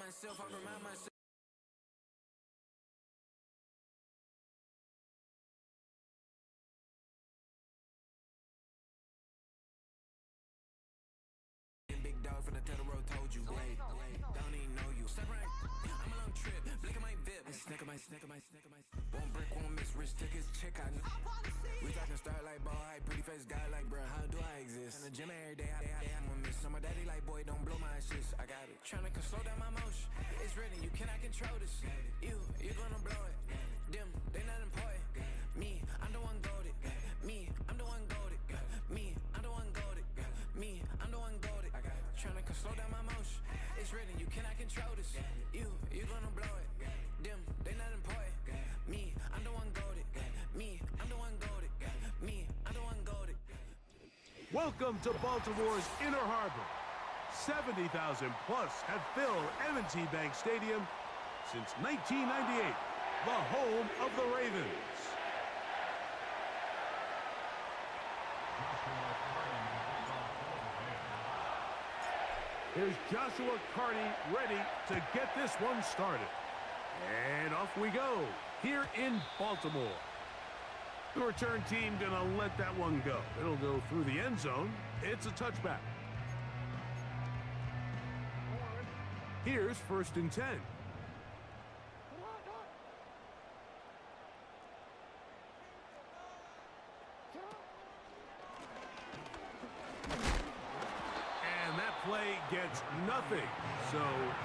myself, I remind myself. Big dog from the tether road told you, wait, don't even know you. Step right, I'm a long trip, blick at my VIP. Snicker my. Won't break, won't miss, rich tickets, check out. We talking start like ball hype, pretty face guy like, bruh, how do I exist? In the gym every day, I won't miss. So my daddy like, boy, don't blow my assist. I got it. Tryna slow down my motion. It's written, you cannot control this. You gonna blow it. Them, they not important. Me, I'm the one goated. Me, I'm the one goated. Me, I'm the one goated. Me, I'm the one goated. Tryna slow down my motion. It's written, you cannot control this. You gonna blow it. Them, they not important. Me, I'm the one goated. Me, I'm the one goated. Me, I'm the one goated. Welcome to Baltimore's Inner Harbor. 70,000 plus have filled M&T Bank Stadium since 1998, the home of the Ravens. Here's Joshua Carty ready to get this one started. And off we go here in Baltimore. The return team gonna let that one go. It'll go through the end zone. It's a touchback. Here's 1st and 10. And that play gets nothing. So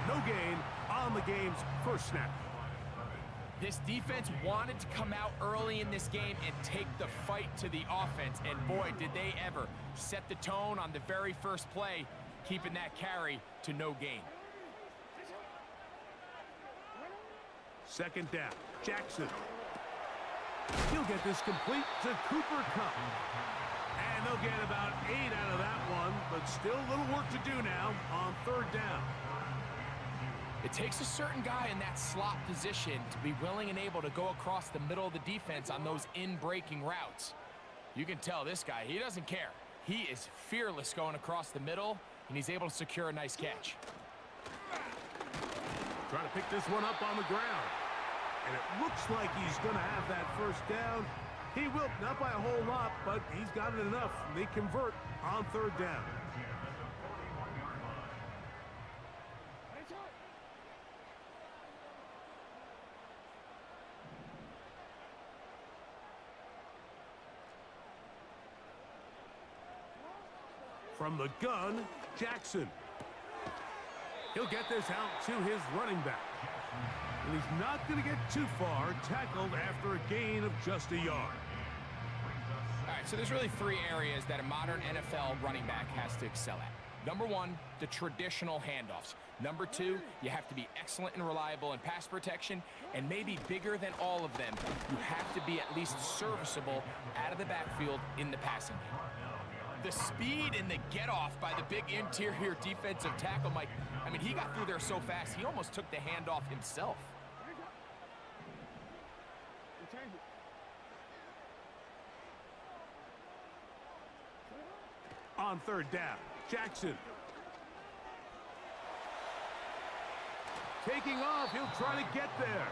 no gain on the game's first snap. This defense wanted to come out early in this game and take the fight to the offense, and boy, did they ever set the tone on the very first play, keeping that carry to no gain. 2nd down, Jackson. He'll get this complete to Cooper Kupp. And they'll get about 8 out of that one, but still a little work to do now on 3rd down. It takes a certain guy in that slot position to be willing and able to go across the middle of the defense on those in-breaking routes. You can tell this guy, he doesn't care. He is fearless going across the middle, and he's able to secure a nice catch. Trying to pick this one up on the ground. And it looks like he's going to have that 1st down. He will, not by a whole lot, but he's got it enough. They convert on 3rd down. From the gun, Jackson. He'll get this out to his running back. And he's not going to get too far, tackled after a gain of just a yard. All right, so there's really 3 areas that a modern NFL running back has to excel at. Number 1, the traditional handoffs. Number 2, you have to be excellent and reliable in pass protection, and maybe bigger than all of them, you have to be at least serviceable out of the backfield in the passing game. The speed and the get-off by the big interior defensive tackle, Mike, I mean, he got through there so fast, he almost took the handoff himself. On 3rd down, Jackson. Taking off, he'll try to get there.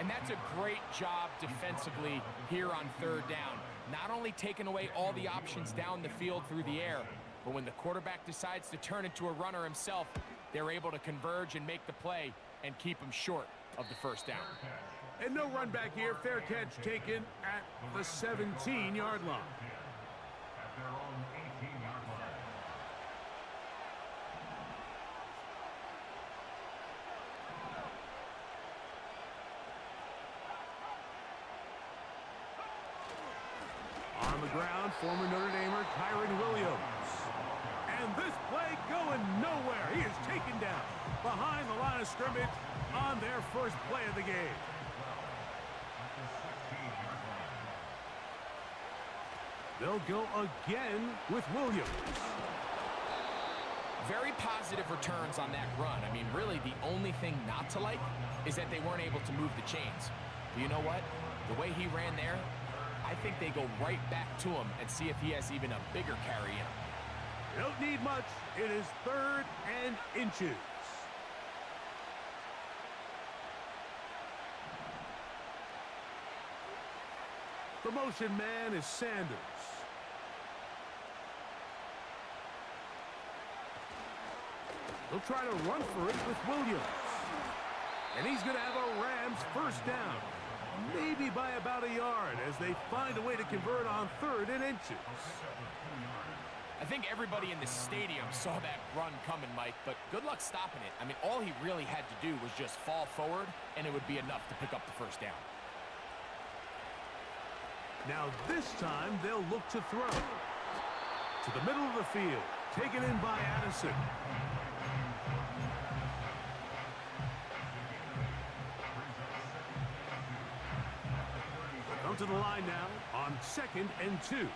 And that's a great job defensively here on 3rd down. Not only taking away all the options down the field through the air, but when the quarterback decides to turn into a runner himself, they're able to converge and make the play and keep him short of the 1st down. And no run back here. Fair catch taken at the 17-yard line. On the ground, former Notre Damer Kyron Williams. And this play going nowhere. He is taken down behind the line of scrimmage on their first play of the game. They'll go again with Williams. Very positive returns on that run. I mean, really, the only thing not to like is that they weren't able to move the chains. But you know what? The way he ran there, I think they go right back to him and see if he has even a bigger carry in him. Don't need much. It is 3rd and inches. The motion man is Sanders. He'll try to run for it with Williams. And he's going to have a Rams first down. Maybe by about a yard as they find a way to convert on 3rd and inches. I think everybody in the stadium saw that run coming, Mike, but good luck stopping it. I mean, all he really had to do was just fall forward, and it would be enough to pick up the first down. Now this time they'll look to throw. To the middle of the field, taken in by Addison. Come to the line now on 2nd and 2.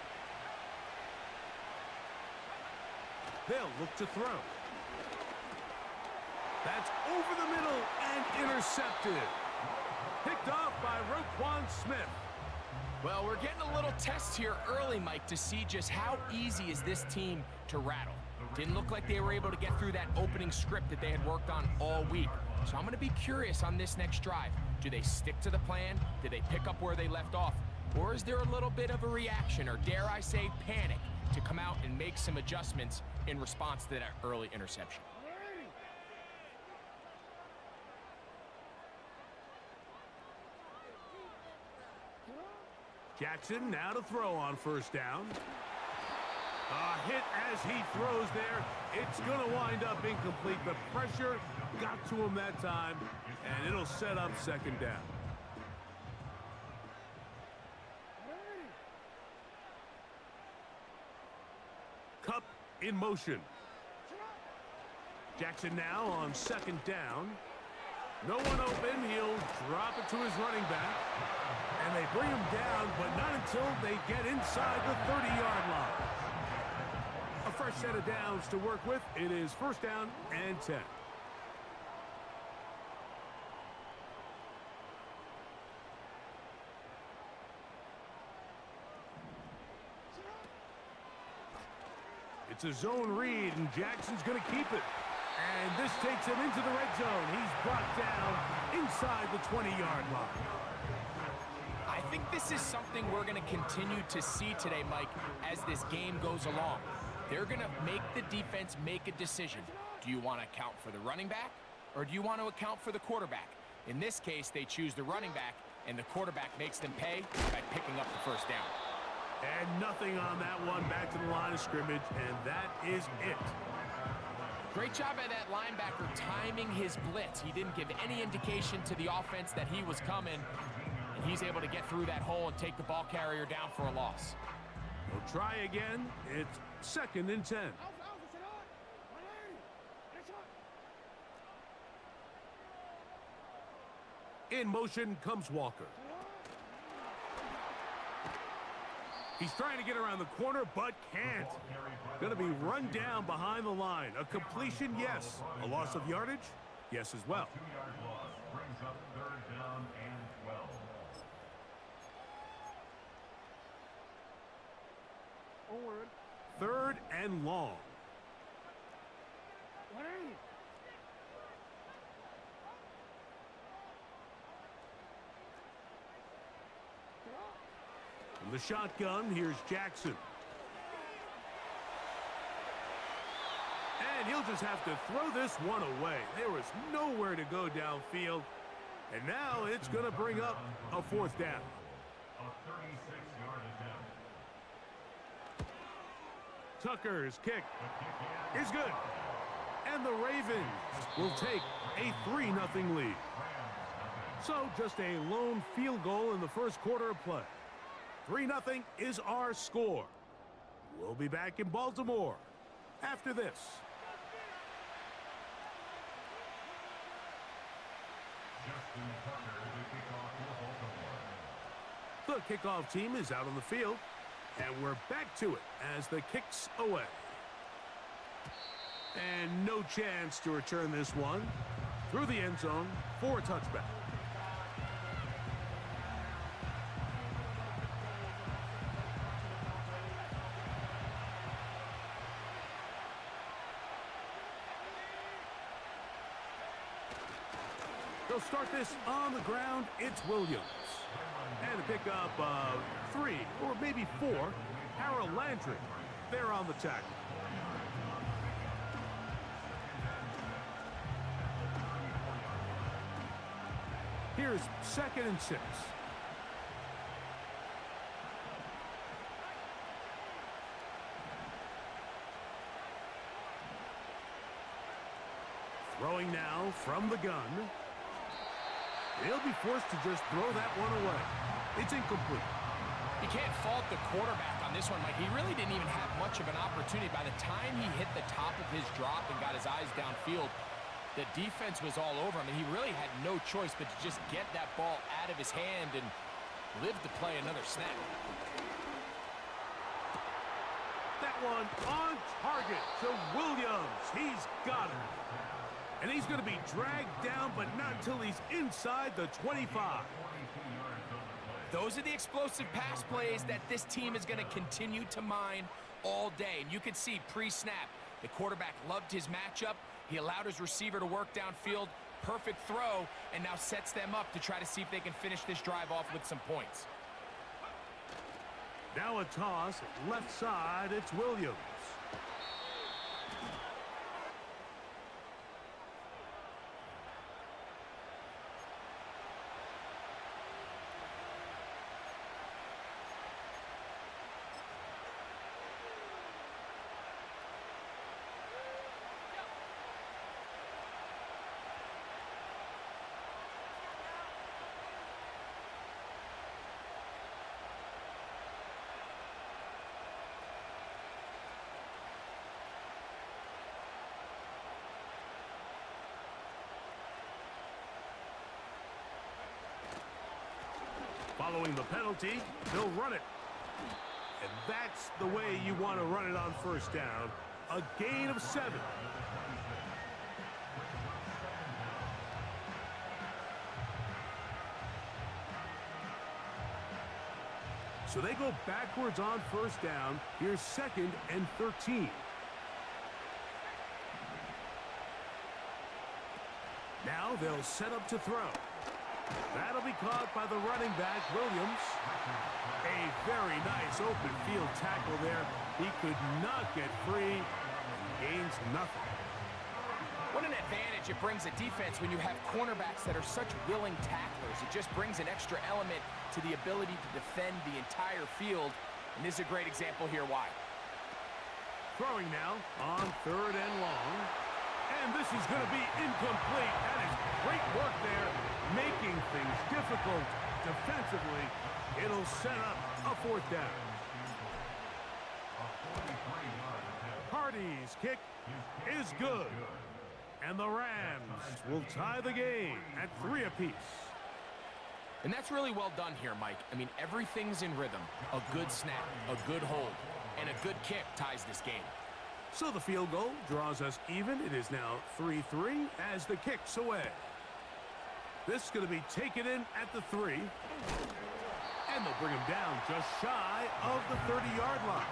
They'll look to throw. That's over the middle and intercepted. Picked off by Roquan Smith. Well, we're getting a little test here early, Mike, to see just how easy is this team to rattle. Didn't look like they were able to get through that opening script that they had worked on all week. So I'm going to be curious on this next drive. Do they stick to the plan? Do they pick up where they left off? Or is there a little bit of a reaction, or dare I say panic, to come out and make some adjustments in response to that early interception? Jackson now to throw on first down. A hit as he throws there. It's going to wind up incomplete. The pressure got to him that time, and it'll set up 2nd down. Cup in motion. Jackson now on 2nd down. No one open. He'll drop it to his running back. And they bring him down, but not until they get inside the 30-yard line. A fresh set of downs to work with. It is 1st down and 10. It's a zone read, and Jackson's going to keep it. And this takes him into the red zone. He's brought down inside the 20-yard line. I think this is something we're going to continue to see today, Mike, as this game goes along. They're going to make the defense make a decision. Do you want to account for the running back, or do you want to account for the quarterback? In this case, they choose the running back, and the quarterback makes them pay by picking up the first down. And nothing on that one. Back to the line of scrimmage, and that is it. Great job by that linebacker timing his blitz. He didn't give any indication to the offense that he was coming, and he's able to get through that hole and take the ball carrier down for a loss. We'll try again. It's 2nd and 10. In motion comes Walker. He's trying to get around the corner, but can't. Going to be run down behind the line. A completion, yes. A loss of yardage, yes as well. 2-yard loss brings up 3rd down and 12. 3rd and long. From the shotgun, here's Jackson. And he'll just have to throw this one away. There was nowhere to go downfield. And now it's going to bring up a 4th down. A 36-yard attempt. Tucker's kick is good. And the Ravens will take a 3-0 lead. So just a lone field goal in the first quarter of play. 3-0 is our score. We'll be back in Baltimore after this. The kickoff team is out on the field, and we're back to it as the kick's away. And no chance to return this one through the end zone for a touchback. They'll start this on the ground. It's Williams. And a pickup of 3 or maybe 4. Harold Landry, they're on the tackle. Here's 2nd and 6. Throwing now from the gun. He'll be forced to just throw that one away. It's incomplete. You can't fault the quarterback on this one, Mike. He really didn't even have much of an opportunity. By the time he hit the top of his drop and got his eyes downfield, the defense was all over him, and he really had no choice but to just get that ball out of his hand and live to play another snap. That one on target to Williams. He's got it. And he's going to be dragged down, but not until he's inside the 25. Those are the explosive pass plays that this team is going to continue to mine all day. And you can see pre-snap, the quarterback loved his matchup. He allowed his receiver to work downfield. Perfect throw, and now sets them up to try to see if they can finish this drive off with some points. Now a toss, left side, it's Williams. Following the penalty, they'll run it. And that's the way you want to run it on 1st down. A gain of 7. So they go backwards on 1st down. Here's 2nd and 13. Now they'll set up to throw. That'll be caught by the running back, Williams. A very nice open field tackle there. He could not get free. Gains nothing. What an advantage it brings a defense when you have cornerbacks that are such willing tacklers. It just brings an extra element to the ability to defend the entire field. And this is a great example here why. Throwing now on 3rd and long. And this is going to be incomplete. That is great work there, making things difficult defensively. It'll set up a 4th down. Hardy's kick is good. And the Rams will tie the game at 3 apiece. And that's really well done here, Mike. I mean, everything's in rhythm. A good snap, a good hold, and a good kick ties this game. So the field goal draws us even. It is now 3-3 as the kick's away. This is going to be taken in at the 3. And they'll bring him down just shy of the 30-yard line.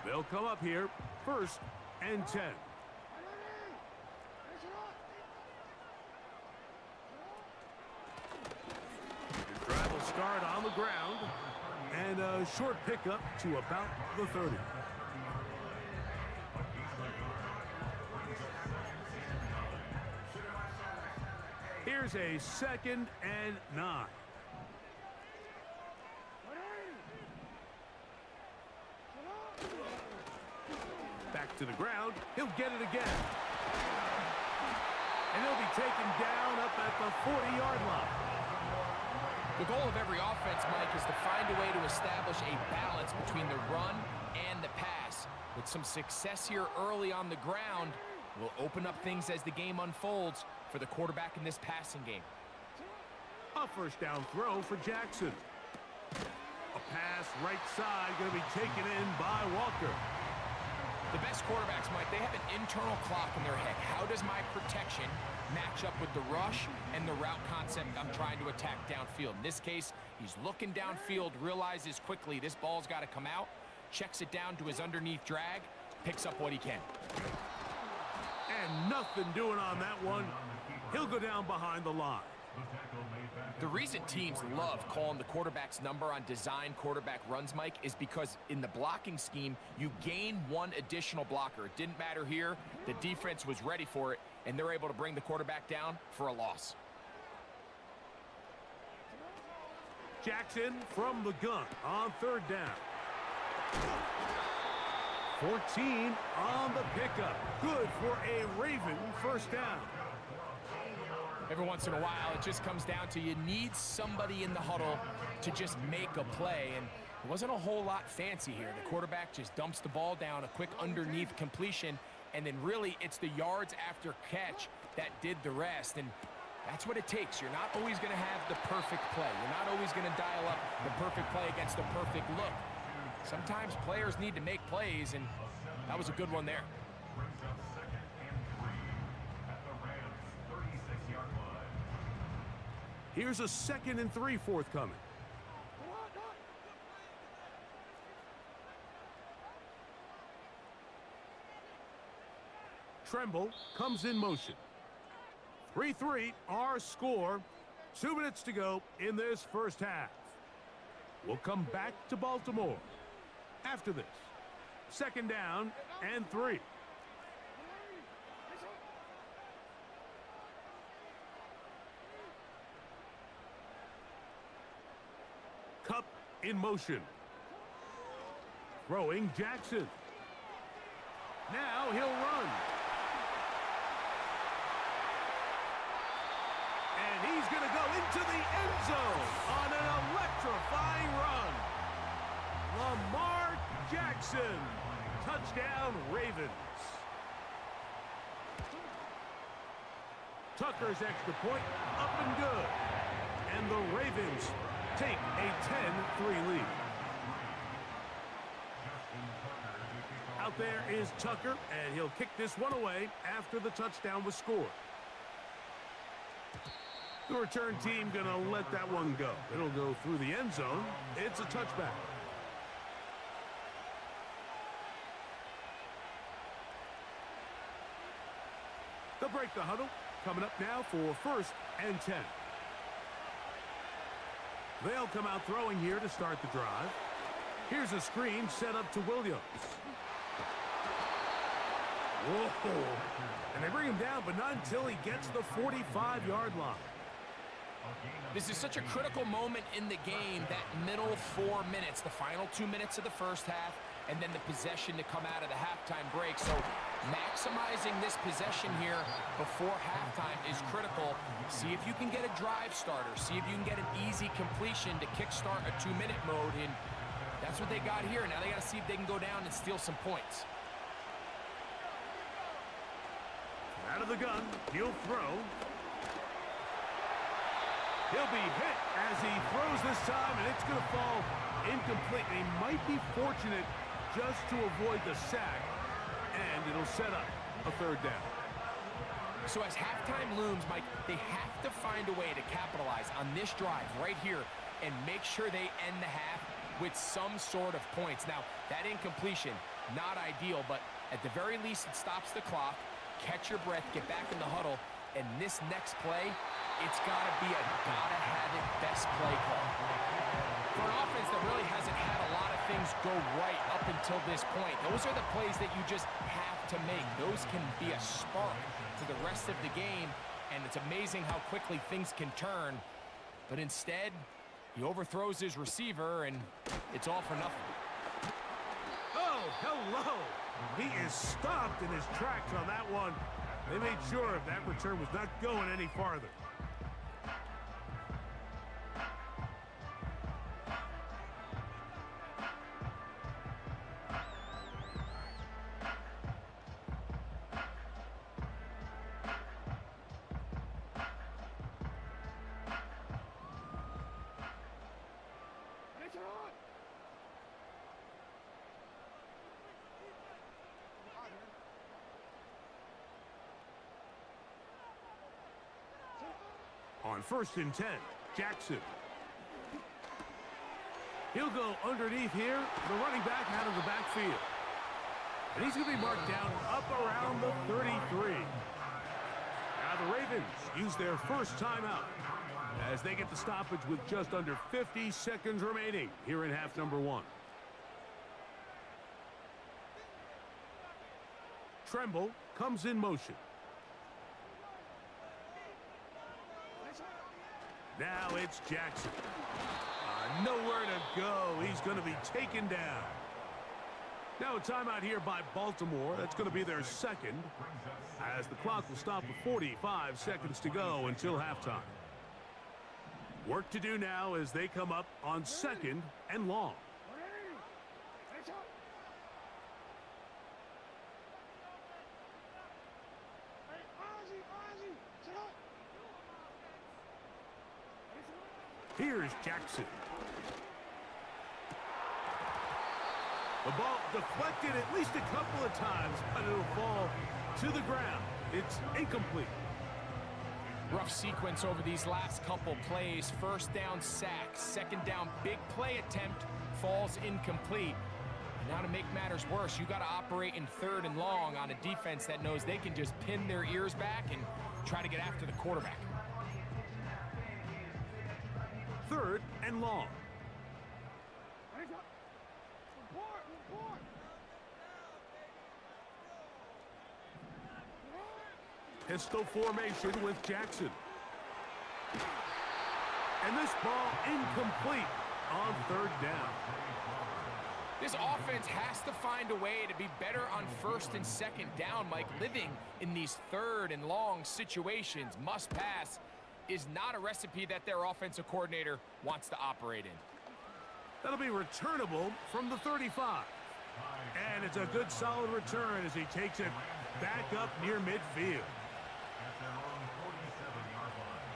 They'll come up here, 1st and 10. The drive will start on the ground, and a short pickup to about the 30. Here's a 2nd and 9. Back to the ground. He'll get it again. And he'll be taken down up at the 40-yard line. The goal of every offense, Mike, is to find a way to establish a balance between the run and the pass. With some success here early on the ground, will open up things as the game unfolds for the quarterback in this passing game. A 1st down throw for Jackson. A pass right side going to be taken in by Walker. The best quarterbacks, Mike, they have an internal clock in their head. How does my protection match up with the rush and the route concept I'm trying to attack downfield? In this case, he's looking downfield, realizes quickly this ball's got to come out, checks it down to his underneath drag, picks up what he can. And nothing doing on that one. He'll go down behind the line. The reason teams love calling the quarterback's number on design quarterback runs, Mike, is because in the blocking scheme, you gain one additional blocker. It didn't matter here. The defense was ready for it, and they're able to bring the quarterback down for a loss. Jackson from the gun on third down. 14 on the pickup. Good for a Raven first down. Every once in a while, it just comes down to you need somebody in the huddle to just make a play, and it wasn't a whole lot fancy here. The quarterback just dumps the ball down, a quick underneath completion, and then really it's the yards after catch that did the rest, and that's what it takes. You're not always going to have the perfect play. You're not always going to dial up the perfect play against the perfect look. Sometimes players need to make plays, and that was a good one there. Here's a 2nd and 3 forthcoming. Tremble comes in motion. 3-3 our score. 2 minutes to go in this first half. We'll come back to Baltimore after this. 2nd down and 3. Cup in motion. Throwing Jackson. Now he'll run. And he's going to go into the end zone on an electrifying run. Lamar Jackson. Touchdown, Ravens. Tucker's extra point up and good. And the Ravens take a 10-3 lead. Out there is Tucker, and he'll kick this one away after the touchdown was scored. The return team gonna let that one go. It'll go through the end zone. It's a touchback. They'll break the huddle. Coming up now for 1st and 10. They'll come out throwing here to start the drive. Here's a screen set up to Williams. Whoa. And they bring him down, but not until he gets the 45-yard line. This is such a critical moment in the game, that middle 4 minutes, the final 2 minutes of the first half, and then the possession to come out of the halftime break. So maximizing this possession here before halftime is critical. See if you can get a drive starter. See if you can get an easy completion to kickstart a 2-minute mode, and that's what they got here. Now they got to see if they can go down and steal some points. Out of the gun, he'll throw. He'll be hit as he throws this time, and it's going to fall incomplete. And he might be fortunate just to avoid the sack, and it'll set up a 3rd down. So as halftime looms, Mike, they have to find a way to capitalize on this drive right here and make sure they end the half with some sort of points. Now, that incompletion, not ideal, but at the very least, it stops the clock. Catch your breath, get back in the huddle, and this next play, it's got to be a gotta-have-it best play call. For an offense that really hasn't had a lot of things go right up until this point, those are the plays that you just have to make. Those can be a spark for the rest of the game, and it's amazing how quickly things can turn. But instead, he overthrows his receiver, and it's all for nothing. Oh, hello! He is stopped in his tracks on that one. They made sure that return was not going any farther. On 1st and 10, Jackson. He'll go underneath here. The running back out of the backfield. And he's going to be marked down up around the 33. Now the Ravens use their first timeout as they get the stoppage with just under 50 seconds remaining here in half number 1. Tremble comes in motion. Now it's Jackson. Nowhere to go. He's going to be taken down. Now a timeout here by Baltimore. That's going to be their second, as the clock will stop with 45 seconds to go until halftime. Work to do now as they come up on 2nd and long. Here's Jackson. The ball deflected at least a couple of times, but it'll fall to the ground. It's incomplete. Rough sequence over these last couple plays. First down sack, second down big play attempt, falls incomplete. And now to make matters worse, you got to operate in 3rd and long on a defense that knows they can just pin their ears back and try to get after the quarterback. 3rd and long. Pistol formation with Jackson. And this ball incomplete on 3rd down. This offense has to find a way to be better on 1st and 2nd down, Mike. Living in these 3rd and long situations, must pass, is not a recipe that their offensive coordinator wants to operate in. That'll be returnable from the 35. And it's a good solid return as he takes it back up near midfield. At their own 47-yard line.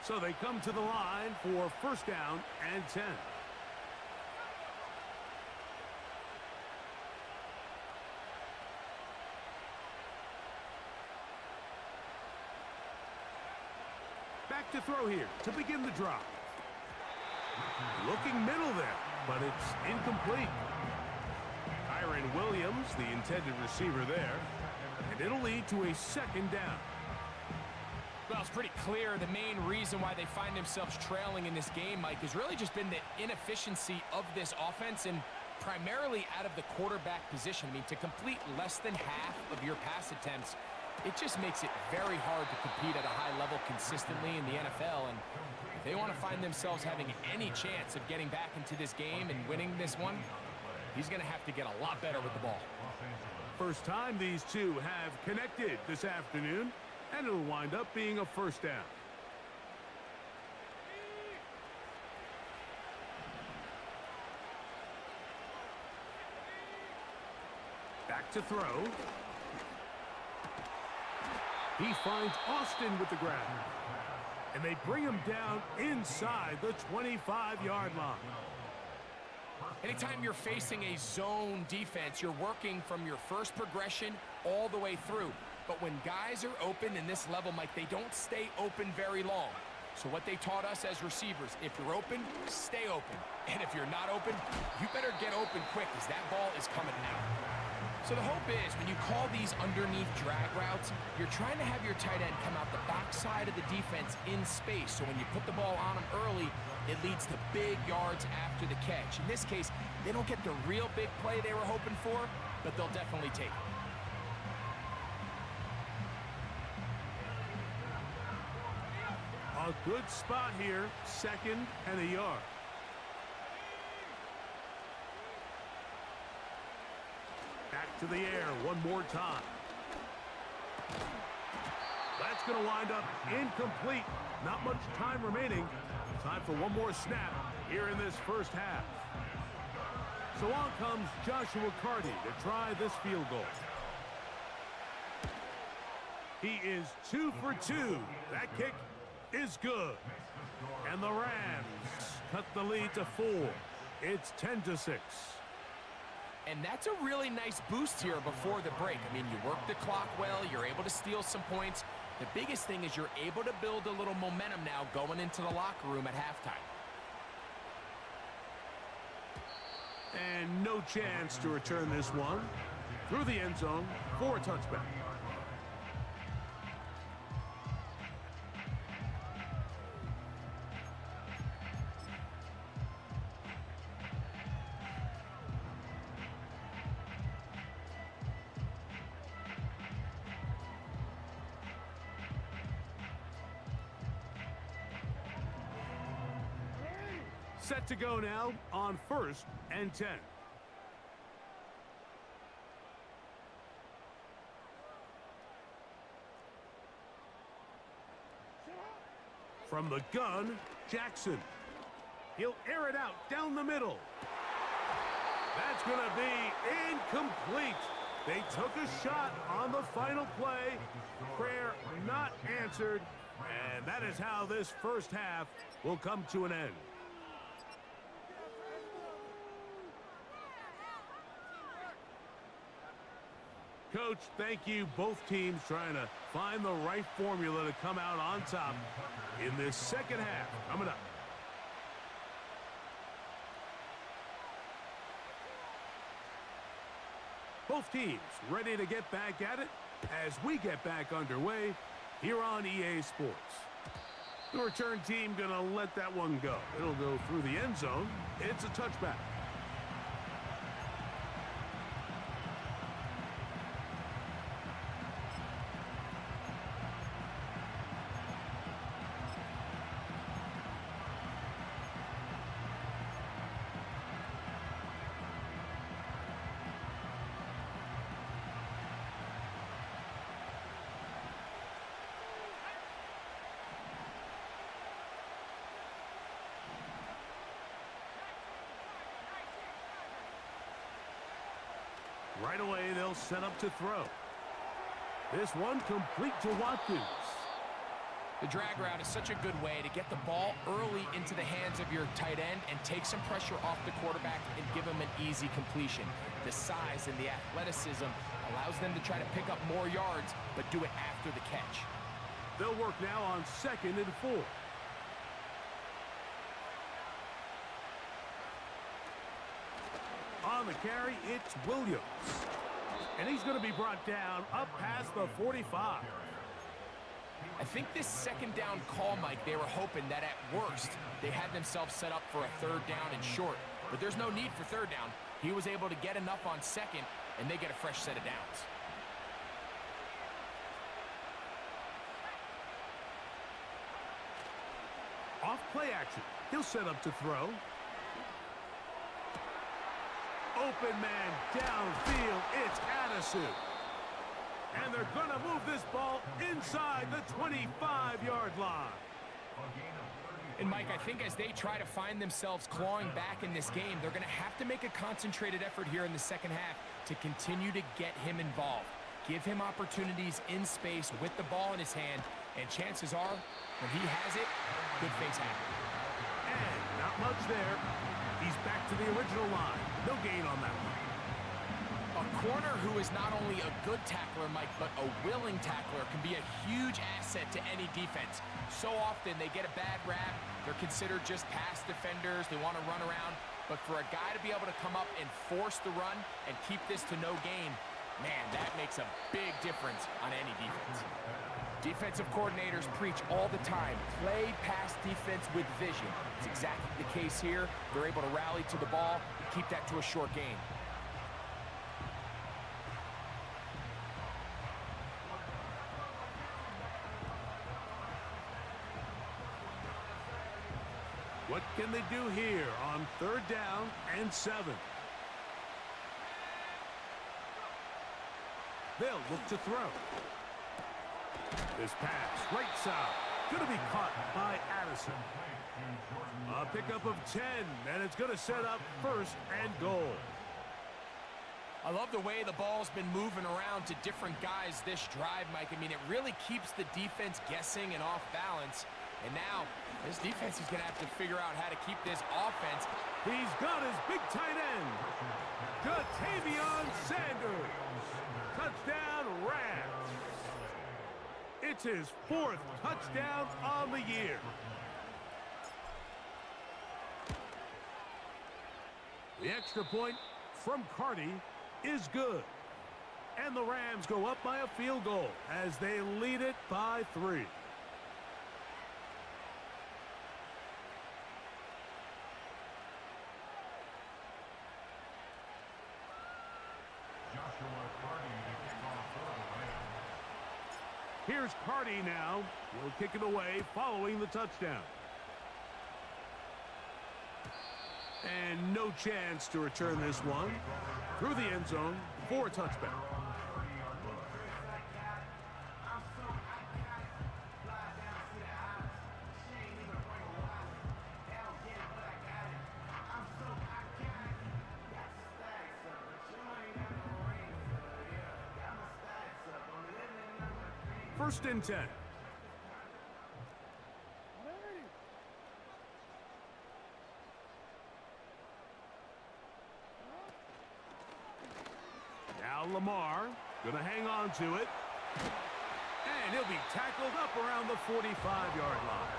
So they come to the line for 1st down and 10. Back to throw here to begin the drive. Looking middle there, but it's incomplete. Kyron Williams, the intended receiver there, and it'll lead to a 2nd down. Well, it's pretty clear the main reason why they find themselves trailing in this game, Mike, has really just been the inefficiency of this offense and primarily out of the quarterback position. I mean, to complete less than half of your pass attempts, it just makes it very hard to compete at a high level consistently in the NFL. And if they want to find themselves having any chance of getting back into this game and winning this one, he's going to have to get a lot better with the ball. First time these two have connected this afternoon, and it'll wind up being a 1st down. Back to throw. He finds Austin with the grab. And they bring him down inside the 25-yard line. Anytime you're facing a zone defense, you're working from your first progression all the way through. But when guys are open in this level, Mike, they don't stay open very long. So what they taught us as receivers, if you're open, stay open. And if you're not open, you better get open quick because that ball is coming out. So the hope is when you call these underneath drag routes, you're trying to have your tight end come out the backside of the defense in space. So when you put the ball on them early, it leads to big yards after the catch. In this case, they don't get the real big play they were hoping for, but they'll definitely take it. A good spot here, 2nd and a yard. Back to the air one more time. That's going to wind up incomplete. Not much time remaining. Time for one more snap here in this first half. So on comes Joshua Carty to try this field goal. He is 2 for 2. That kick is good. And the Rams cut the lead to 4. It's 10-6. And that's a really nice boost here before the break. I mean, you work the clock well, you're able to steal some points. The biggest thing is you're able to build a little momentum now going into the locker room at halftime. And no chance to return this one through the end zone for a touchback. Set to go now on 1st and 10. From the gun, Jackson. He'll air it out down the middle. That's going to be incomplete. They took a shot on the final play. Prayer not answered. And that is how this first half will come to an end. Coach, thank you. Both teams trying to find the right formula to come out on top in this second half. Coming up. Both teams ready to get back at it as we get back underway here on EA Sports. The return team going to let that one go. It'll go through the end zone. It's a touchback. Right away, they'll set up to throw. This one complete to Watkins. The drag route is such a good way to get the ball early into the hands of your tight end and take some pressure off the quarterback and give him an easy completion. The size and the athleticism allows them to try to pick up more yards, but do it after the catch. They'll work now on 2nd and 4. On the carry, it's Williams. And he's going to be brought down up past the 45. I think this second down call, Mike, they were hoping that at worst they had themselves set up for a 3rd down and short. But there's no need for 3rd down. He was able to get enough on 2nd, and they get a fresh set of downs. Off play action. He'll set up to throw. Open man downfield. It's Addison. And they're going to move this ball inside the 25-yard line. And, Mike, I think as they try to find themselves clawing back in this game, they're going to have to make a concentrated effort here in the second half to continue to get him involved. Give him opportunities in space with the ball in his hand, and chances are, when he has it, good things happen. And not much there. He's back to the original line. No gain on that one. A corner who is not only a good tackler, Mike, but a willing tackler can be a huge asset to any defense. So often they get a bad rap. They're considered just pass defenders. They want to run around. But for a guy to be able to come up and force the run and keep this to no gain, man, that makes a big difference on any defense. Defensive coordinators preach all the time, play pass defense with vision. It's exactly the case here. They're able to rally to the ball, keep that to a short gain. What can they do here on 3rd down and 7? They'll look to throw. This pass, right side, going to be caught by Addison. A pickup of 10, and it's going to set up 1st and goal. I love the way the ball's been moving around to different guys this drive, Mike. I mean, it really keeps the defense guessing and off balance. And now, this defense is going to have to figure out how to keep this offense. He's got his big tight end, Jatavion Sanders. Touchdown, Rams. It's his 4th touchdown on the year. The extra point from Carty is good. And the Rams go up by a field goal as they lead it by 3. Here's Carty now. He'll kick it away following the touchdown. And no chance to return this one through the end zone for a touchback. First and 10. Now Lamar gonna hang on to it. And he'll be tackled up around the 45-yard line.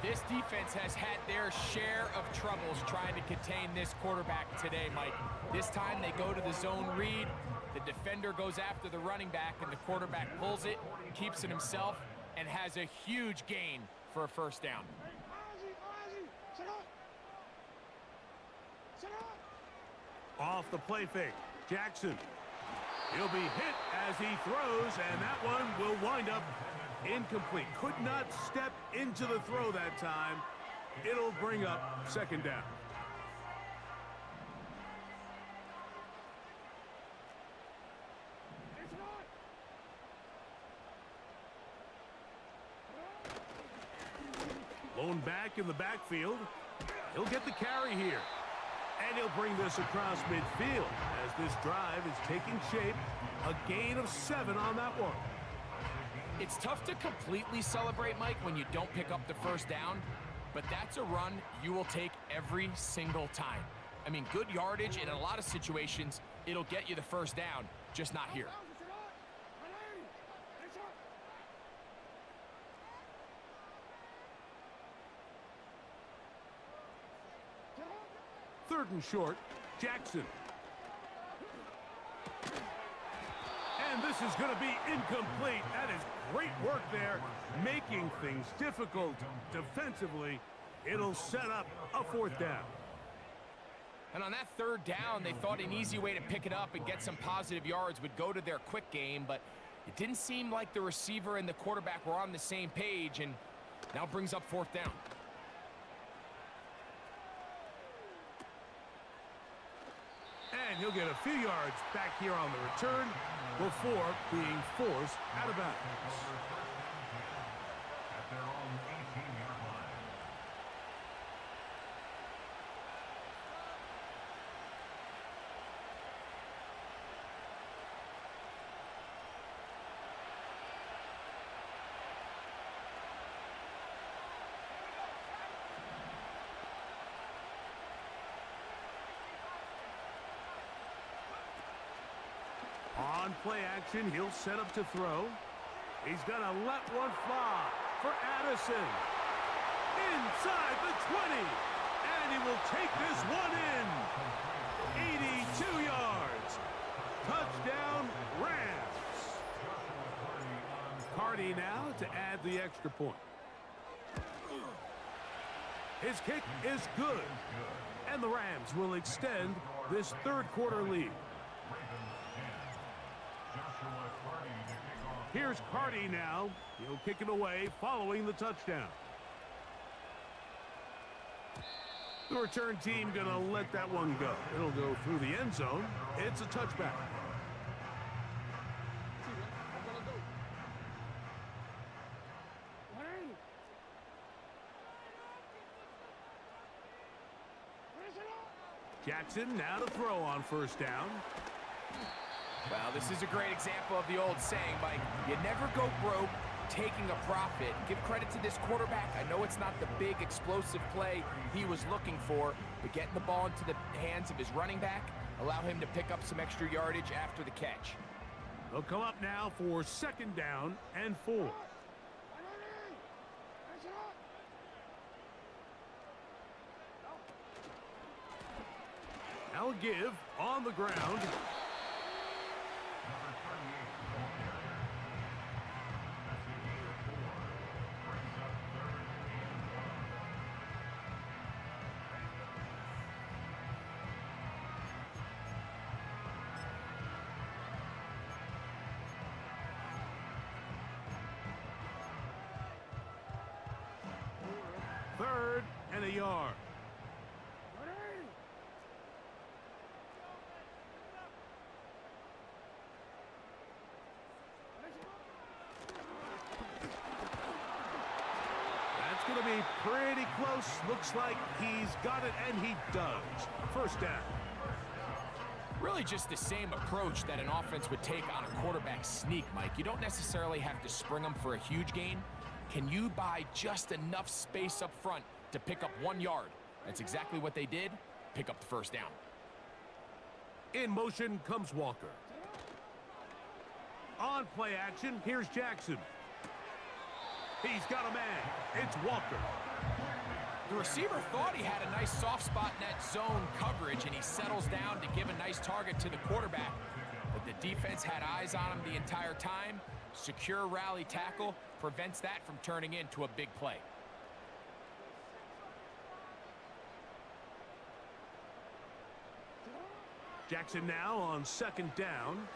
This defense has had their share of troubles trying to contain this quarterback today, Mike. This time they go to the zone read. The defender goes after the running back, and the quarterback pulls it, keeps it himself, and has a huge gain for a first down. Off the play fake, Jackson. He'll be hit as he throws, and that one will wind up incomplete. Could not step into the throw that time. It'll bring up second down. Lone back in the backfield. He'll get the carry here. And he'll bring this across midfield as this drive is taking shape. A gain of 7 on that one. It's tough to completely celebrate, Mike, when you don't pick up the first down, but that's a run you will take every single time. I mean, good yardage, and in a lot of situations, it'll get you the first down, just not here. Third and short, Jackson. And this is going to be incomplete. That is great work there, making things difficult defensively. It'll set up a fourth down. And on that third down, they thought an easy way to pick it up and get some positive yards would go to their quick game, but it didn't seem like the receiver and the quarterback were on the same page, and now brings up fourth down. And he'll get a few yards back here on the return before being forced out of bounds. At their own 18-yard line. On play action, he'll set up to throw. He's going to let one fly for Addison. Inside the 20. And he will take this one in. 82 yards. Touchdown, Rams. Carty now to add the extra point. His kick is good. And the Rams will extend this third quarter lead. Here's Carty now. He'll kick it away following the touchdown. The return team going to let that one go. It'll go through the end zone. It's a touchback. Jackson now to throw on first down. Well, this is a great example of the old saying, Mike, you never go broke taking a profit. Give credit to this quarterback. I know it's not the big explosive play he was looking for, but getting the ball into the hands of his running back allow him to pick up some extra yardage after the catch. They'll come up now for second down and 4. Now a give on the ground. Number 38, ball carrier. That's the gain of 4. Brings up 3rd and 1. 3rd and a yard. That's going to be pretty close. Looks like he's got it, and he does. 1st down. Really just the same approach that an offense would take on a quarterback sneak, Mike. You don't necessarily have to spring them for a huge gain. Can you buy just enough space up front to pick up 1 yard? That's exactly what they did. Pick up the 1st down. In motion comes Walker. On play action, here's Jackson. He's got a man. It's Walker. The receiver thought he had a nice soft spot in that zone coverage, and he settles down to give a nice target to the quarterback. But the defense had eyes on him the entire time. Secure rally tackle prevents that from turning into a big play. Jackson now on 2nd down.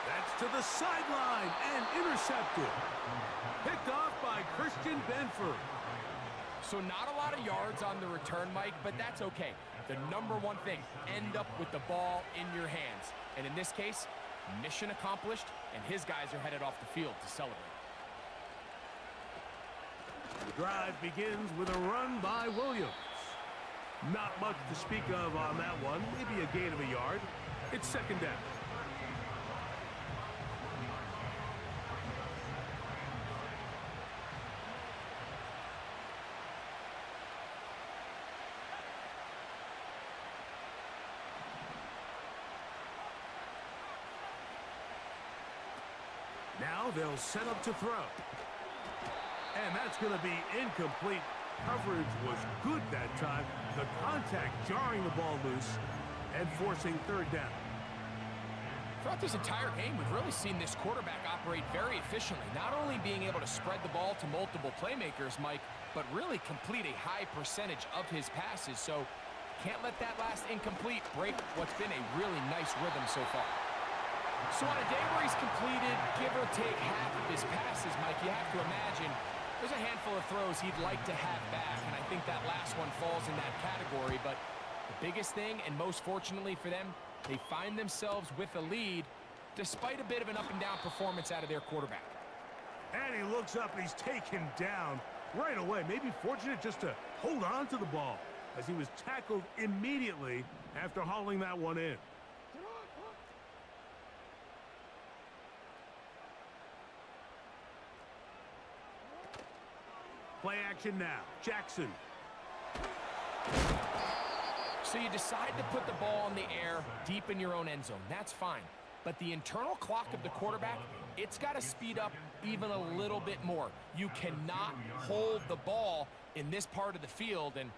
That's to the sideline and intercepted. Picked off by Christian Benford. So not a lot of yards on the return, Mike, but that's okay. The number one thing, end up with the ball in your hands. And in this case, mission accomplished, and his guys are headed off the field to celebrate. The drive begins with a run by Williams. Not much to speak of on that one. Maybe a gain of a yard. It's 2nd down. Now they'll set up to throw. And that's going to be incomplete. Coverage was good that time. The contact jarring the ball loose and forcing 3rd down. Throughout this entire game, we've really seen this quarterback operate very efficiently, not only being able to spread the ball to multiple playmakers, Mike, but really complete a high percentage of his passes. So can't let that last incomplete break what's been a really nice rhythm so far. So on a day where he's completed, give or take half of his passes, Mike, you have to imagine there's a handful of throws he'd like to have back, and I think that last one falls in that category. But the biggest thing, and most fortunately for them, they find themselves with a lead despite a bit of an up-and-down performance out of their quarterback. And he looks up, and he's taken down right away. Maybe fortunate just to hold on to the ball as he was tackled immediately after hauling that one in. Play action now. Jackson. So you decide to put the ball in the air deep in your own end zone. That's fine. But the internal clock of the quarterback, it's got to speed up even a little bit more. You cannot hold the ball in this part of the field. And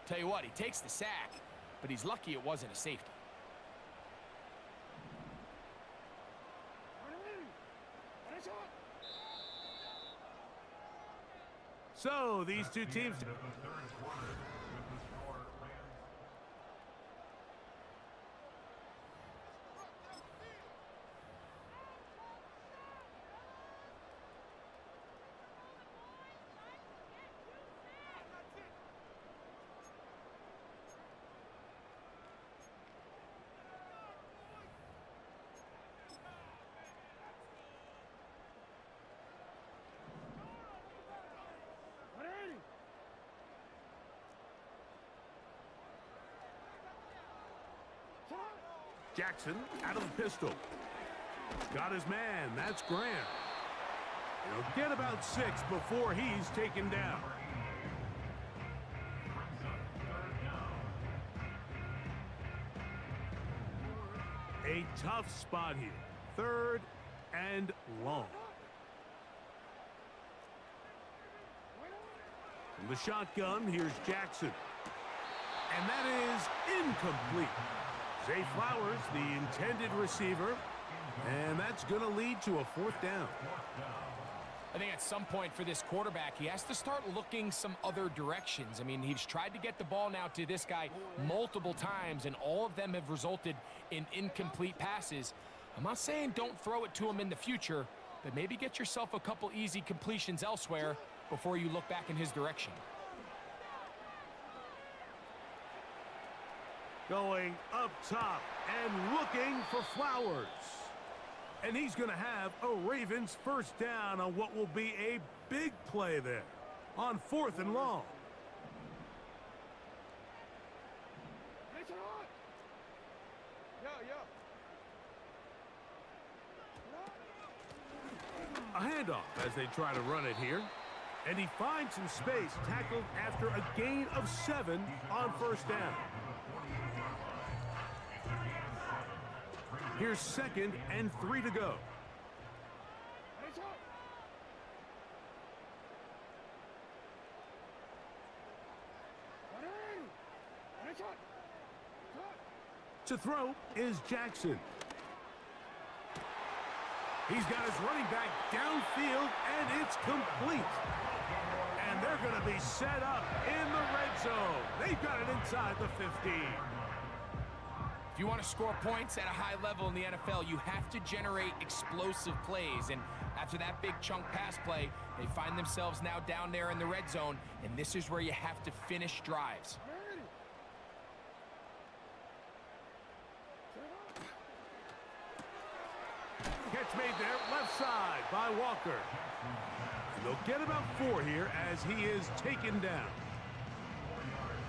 tell you what, he takes the sack, but he's lucky it wasn't a safety. So these two teams. Jackson out of the pistol. Got his man. That's Graham. He'll get about 6 before he's taken down. A tough spot here. 3rd and long. From the shotgun, here's Jackson. And that is incomplete. Zay Flowers, the intended receiver. And that's going to lead to a 4th down. I think at some point for this quarterback, he has to start looking some other directions. I mean, he's tried to get the ball now to this guy multiple times, and all of them have resulted in incomplete passes. I'm not saying don't throw it to him in the future, but maybe get yourself a couple easy completions elsewhere before you look back in his direction. Going up top and looking for Flowers. And he's going to have a Ravens 1st down on what will be a big play there on 4th and long. A handoff as they try to run it here. And he finds some space, tackled after a gain of 7 on 1st down. Here's 2nd and 3 to go. To throw is Jackson. He's got his running back downfield, and it's complete. And they're going to be set up in the red zone. They've got it inside the 15. If you want to score points at a high level in the NFL, you have to generate explosive plays. And after that big chunk pass play, they find themselves now down there in the red zone, and this is where you have to finish drives. Catch made there, left side by Walker. And they'll get about 4 here as he is taken down.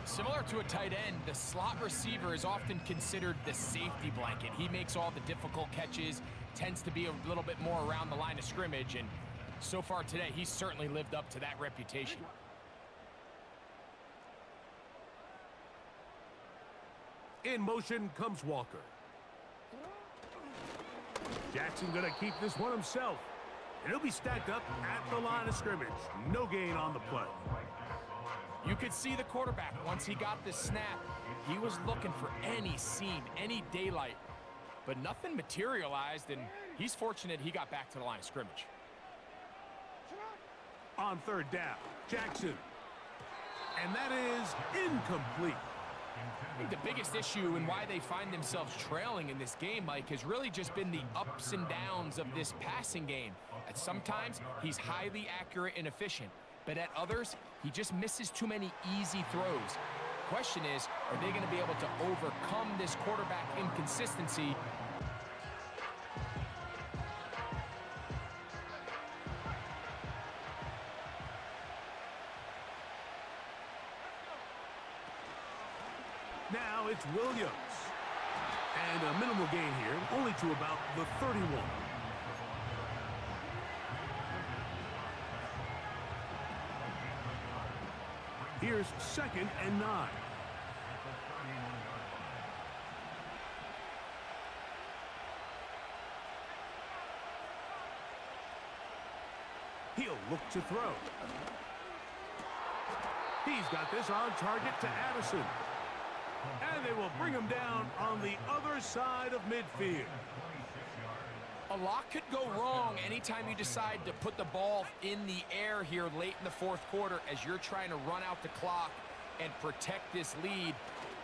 Similar to a tight end, the slot receiver is often considered the safety blanket. He makes all the difficult catches, tends to be a little bit more around the line of scrimmage, and so far today, he's certainly lived up to that reputation. In motion comes Walker. Jackson going to keep this one himself. And he'll be stacked up at the line of scrimmage. No gain on the play. You could see the quarterback, once he got the snap, he was looking for any seam, any daylight. But nothing materialized, and he's fortunate he got back to the line of scrimmage. On 3rd down, Jackson. And that is incomplete. I think the biggest issue and why they find themselves trailing in this game, Mike, has really just been the ups and downs of this passing game. At sometimes, he's highly accurate and efficient, but at others, he just misses too many easy throws. Question is, are they going to be able to overcome this quarterback inconsistency? Now it's Williams. And a minimal gain here, only to about the 31. Here's 2nd and 9. He'll look to throw. He's got this on target to Addison. And they will bring him down on the other side of midfield. A lot could go wrong anytime you decide to put the ball in the air here late in the 4th quarter as you're trying to run out the clock and protect this lead.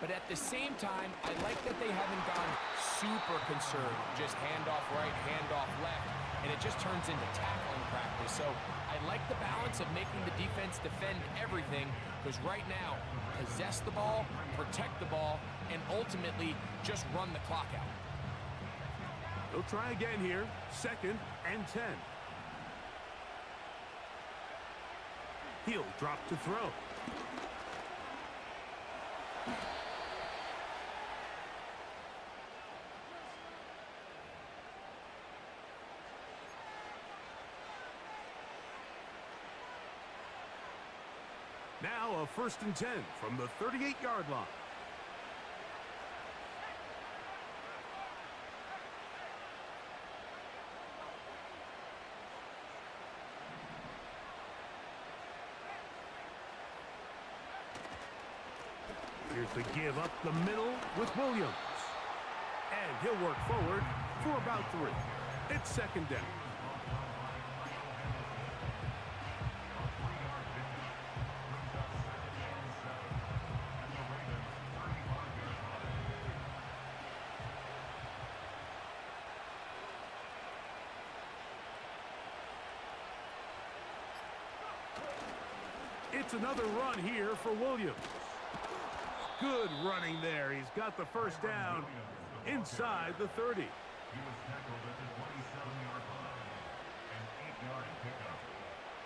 But at the same time, I like that they haven't gone super conservative. Just handoff right, handoff left, and it just turns into tackling practice. So I like the balance of making the defense defend everything, because right now, possess the ball, protect the ball, and ultimately just run the clock out. They'll try again here, 2nd and 10. He'll drop to throw. Now a 1st and 10 from the 38-yard line. Here's the give up the middle with Williams. And he'll work forward for about 3. It's second down. It's another run here for Williams. Good running there. He's got the first down inside the 30. He was tackled at the 27-yard line. An 8-yard pickup.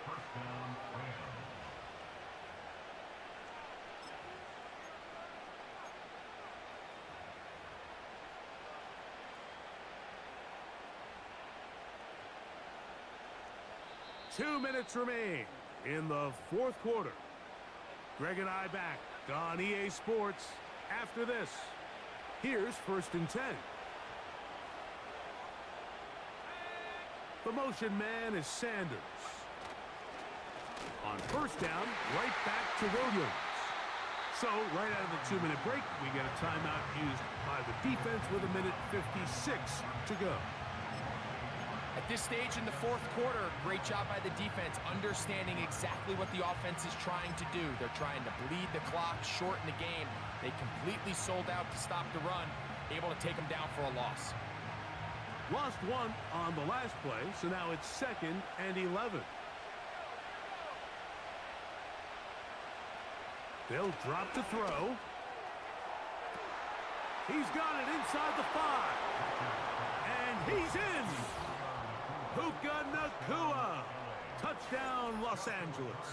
First down, Rams. Two minutes remain in the fourth quarter. Greg and I back on EA Sports after this. Here's first and 10. The motion man is Sanders. On first down, right back to Williams. So, right out of the 2-minute break, we get a timeout used by the defense with 1:56 to go. At this stage in the fourth quarter, great job by the defense, understanding exactly what the offense is trying to do. They're trying to bleed the clock, shorten the game. They completely sold out to stop the run, able to take them down for a loss. Lost 1 on the last play, so now it's 2nd and 11. They'll drop to throw. He's got it inside the 5. And he's in. Puka Nacua. Touchdown, Los Angeles.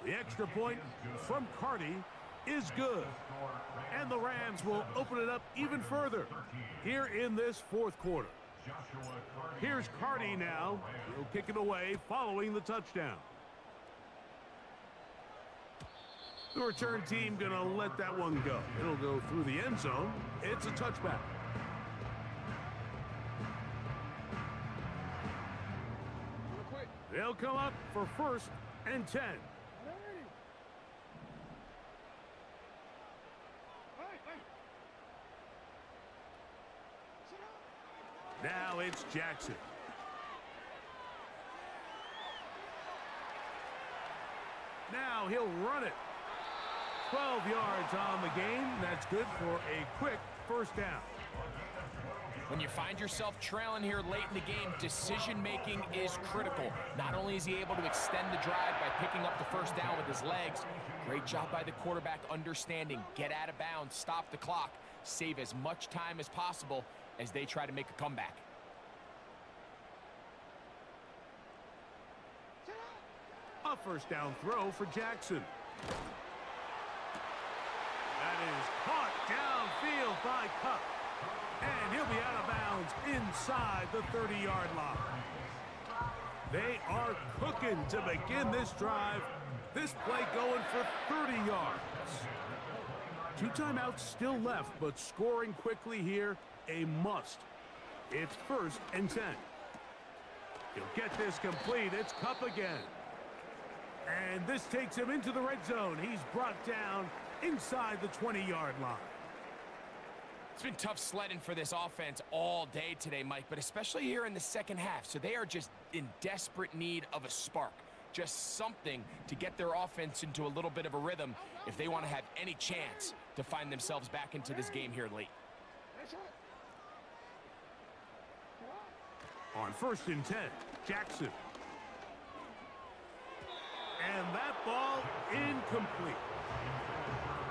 The extra point from Carty is good. And the Rams will open it up even further here in this fourth quarter. Here's Carty now. He'll kick it away following the touchdown. The return team going to let that one go. It'll go through the end zone. It's a touchback. They'll come up for first and 10. Now it's Jackson. Now he'll run it. 12 yards on the game. That's good for a quick first down. When you find yourself trailing here late in the game, decision-making is critical. Not only is he able to extend the drive by picking up the first down with his legs, great job by the quarterback understanding, get out of bounds, stop the clock, save as much time as possible as they try to make a comeback. A first down throw for Jackson. That is caught downfield by Cup. And he'll be out of bounds inside the 30-yard line. They are cooking to begin this drive. This play going for 30 yards. 2 timeouts still left, but scoring quickly here, a must. It's first and 10. He'll get this complete. It's Cup again. And this takes him into the red zone. He's brought down inside the 20-yard line. It's been tough sledding for this offense all day today, Mike, but especially here in the second half. So they are just in desperate need of a spark, just something to get their offense into a little bit of a rhythm if they want to have any chance to find themselves back into this game here late. On first and 10, Jackson. And that ball incomplete.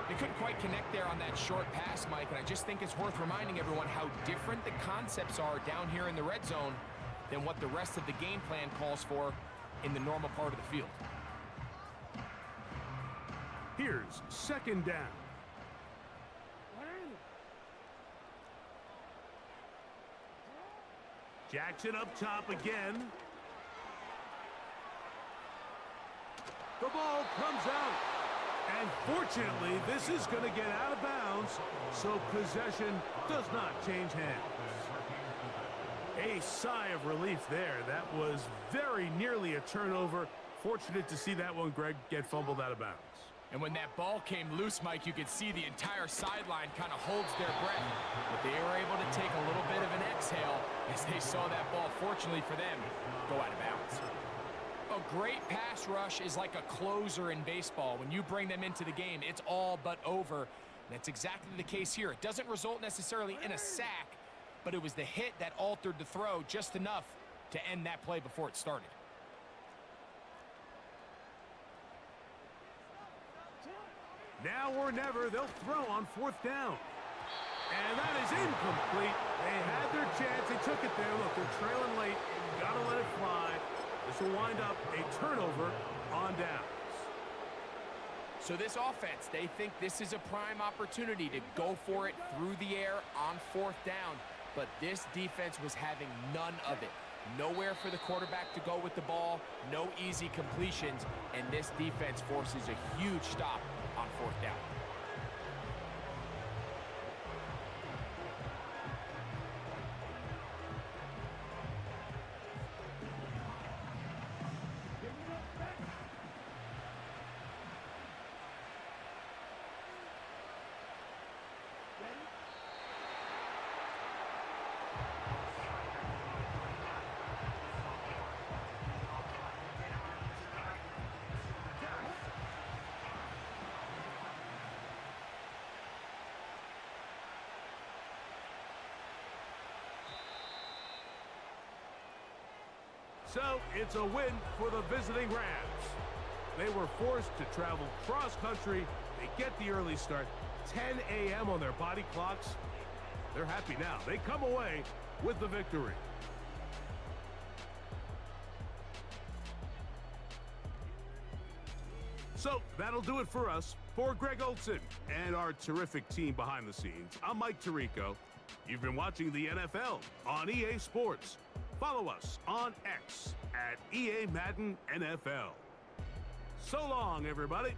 They couldn't quite connect there on that short pass, Mike, and I just think it's worth reminding everyone how different the concepts are down here in the red zone than what the rest of the game plan calls for in the normal part of the field. Here's second down. Jackson up top again. The ball comes out. And fortunately, this is going to get out of bounds, so possession does not change hands. A sigh of relief there. That was very nearly a turnover. Unfortunate to see that one, Greg, get fumbled out of bounds. And when that ball came loose, Mike, you could see the entire sideline kind of holds their breath. But they were able to take a little bit of an exhale as they saw that ball, fortunately for them, go out of bounds. A great pass rush is like a closer in baseball. When you bring them into the game, it's all but over. That's exactly the case here. It doesn't result necessarily in a sack, but it was the hit that altered the throw just enough to end that play before it started. Now or never, they'll throw on 4th down. And that is incomplete. They had their chance. They took it there. Look, they're trailing late. Got to let it fly. This will wind up a turnover on downs. So this offense, they think this is a prime opportunity to go for it through the air on 4th down. But this defense was having none of it. Nowhere for the quarterback to go with the ball. No easy completions. And this defense forces a huge stop on 4th down. So it's a win for the visiting Rams. They were forced to travel cross-country. They get the early start, 10 a.m. on their body clocks. They're happy now. They come away with the victory. So that'll do it for us. For Greg Olson and our terrific team behind the scenes, I'm Mike Tirico. You've been watching the NFL on EA Sports. Follow us on X at EA Madden NFL. So long, everybody.